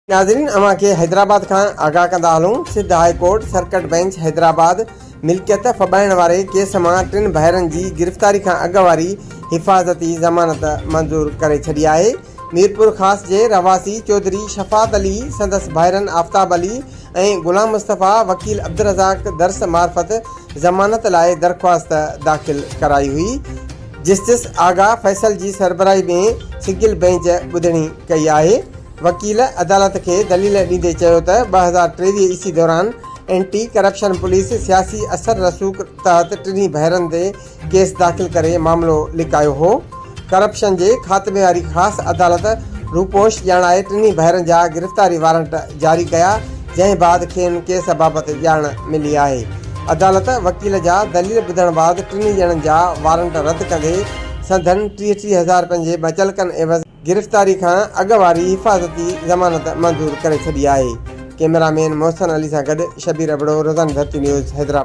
नाज़रीन अवां खे हैदराबाद खां आगाह कंदा हलूं। Sindh high court circuit bench Hyderabad मिल्कियत फबाइण वारे केस मां 3 भाइरनि जी गिरफ़्तारी खां अॻु वारी हिफ़ाज़ती ज़मानत मंज़ूर करे छॾी आहे। मीरपुर ख़ास जे रवासी चौधरी शफ़ात अली संदसि भाइरनि आफ़ताब अली ऐं गुलाम मुस्तफ़ा वकील अब्दुल रज़ाक दर्स मार्फत ज़मानत लाइ दरख़्वास्त दाख़िल कराई हुई। जस्टिस आगा फैसल जी सरबराही में सिंगल बेंच ॿुधणी कई आहे। वकील अदालत खे दलील ॾींदे चयो त 2023 ईस्वी दौरान एंटी करप्शन पुलिस सियासी असर रसूख़ तहत 3 भाइरनि ते केस दाख़िल करे मामिलो लिकायो हो। करप्शन जे ख़ात्मे वारी ख़ासि अदालत रूपोश ॼाणाए 3 भाइरनि जा गिरफ़्तारी वारंट जारी कया, जंहिं बाद खेनि केस बाबति ॼाण मिली आहे। अदालत वकील जा दलील ॿुधण बाद 3 ॼणनि जा वारंट रद्द कंदे संदन 33,000 रुपयनि जे मुचलकनि एवज़ गिरफ़्तारी खां अॻु वारी हिफ़ाज़ती ज़मानत मंज़ूर करे छॾी आहे। कैमरामैन मोहसिन अली सां गॾु शबीर अबड़ो, रोज़ाना धरती न्यूज़, हैदराबाद।